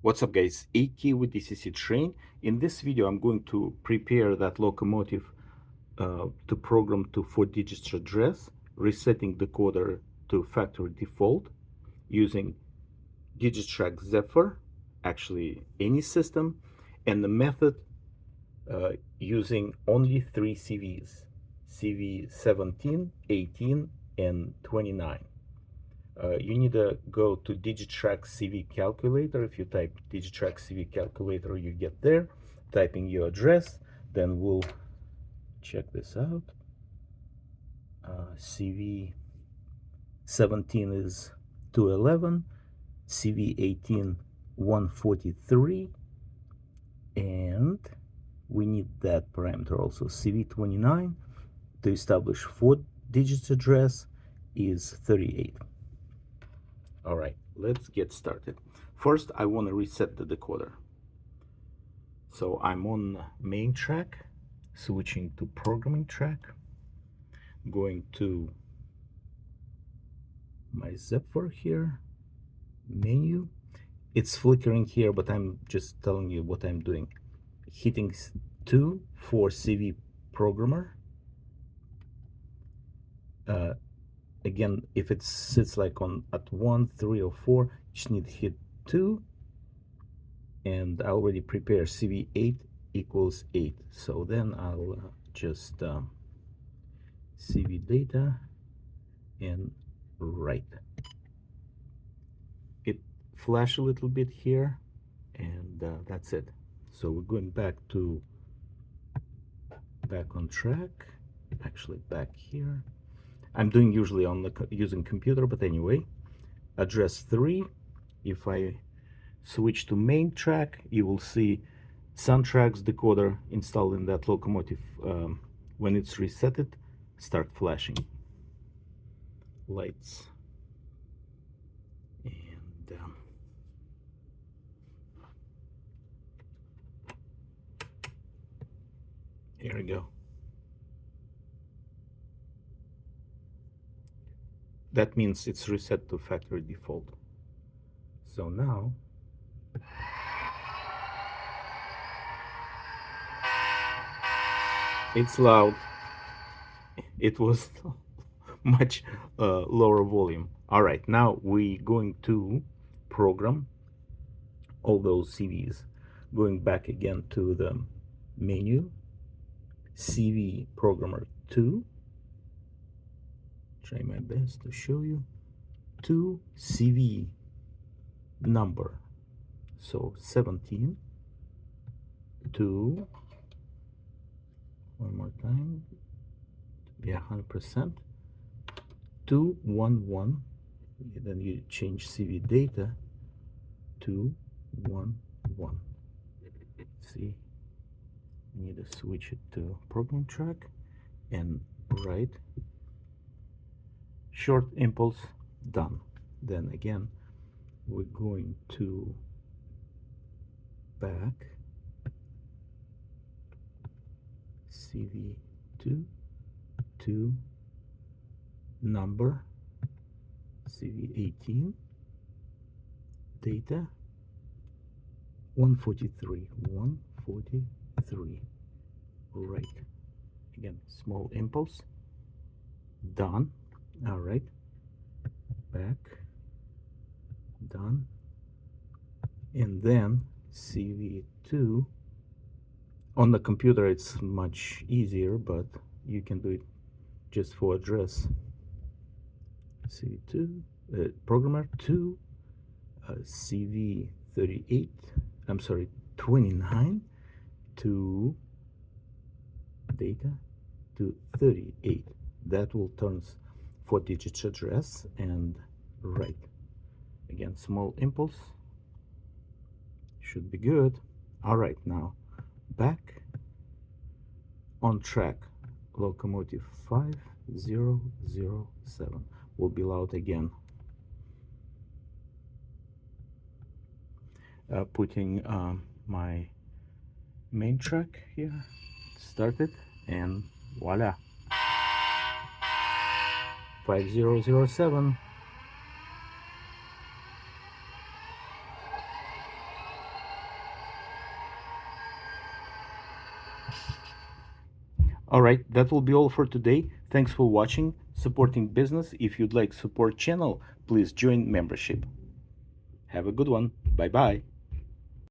What's up guys, AK with DCC Train. In this video I'm going to prepare that locomotive to program to 4 digits address, resetting decoder to factory default using Digitrack Zephyr, actually any system, and the method using only 3 CVs, CV 17, 18 and 29. You need to go to Digitrack CV calculator. If you type Digitrack CV calculator, you get there, typing your address, then we'll check this out. CV 17 is 211, CV 18 143, and we need that parameter also. CV 29 to establish 4 digits address is 38. All right, let's get started. First, I want to reset the decoder. So I'm on main track, switching to programming track, going to my Zephyr here, menu. It's flickering here, but I'm just telling you what I'm doing. Hitting 2 for CV programmer. Again, if it sits like on at 1, 3 or 4, just need to hit 2, and I already prepare CV 8 equals 8. So then I'll just CV data and write. It flash a little bit here, and that's it. So we're going back on track, actually back here. I'm doing usually on the using computer, but anyway, address 3. If I switch to main track, you will see Soundtracks decoder installed in that locomotive. When it's resetted, start flashing lights, and here we go. That means it's reset to factory default. So now it's loud. It was much lower volume. All right, now we're going to program all those CVs. Going back again to the menu, CV programmer 2. Try my best to show you. 2 CV number. So 17, 2, one more time, to be 100%, 2, 1, 1, then you change CV data to 1, 1. See, I need to switch it to program track and write short impulse, done. Then again, we're going to back CV2 to number CV18 data 143, right. Again, small impulse, done. All right, back, done. And then CV2 on the computer, it's much easier, but you can do it just for address. CV2 programmer 2 CV38, I'm sorry, 29 to data to 38. That will turn 4 digits address and write. Again, small impulse, should be good. All right, now back on track, locomotive 5007 will be loud again. Putting my main track here, started, and voila, 5007. All right, that will be all for today. Thanks for watching, supporting business. If you'd like support channel, please join membership. Have a good one. Bye bye.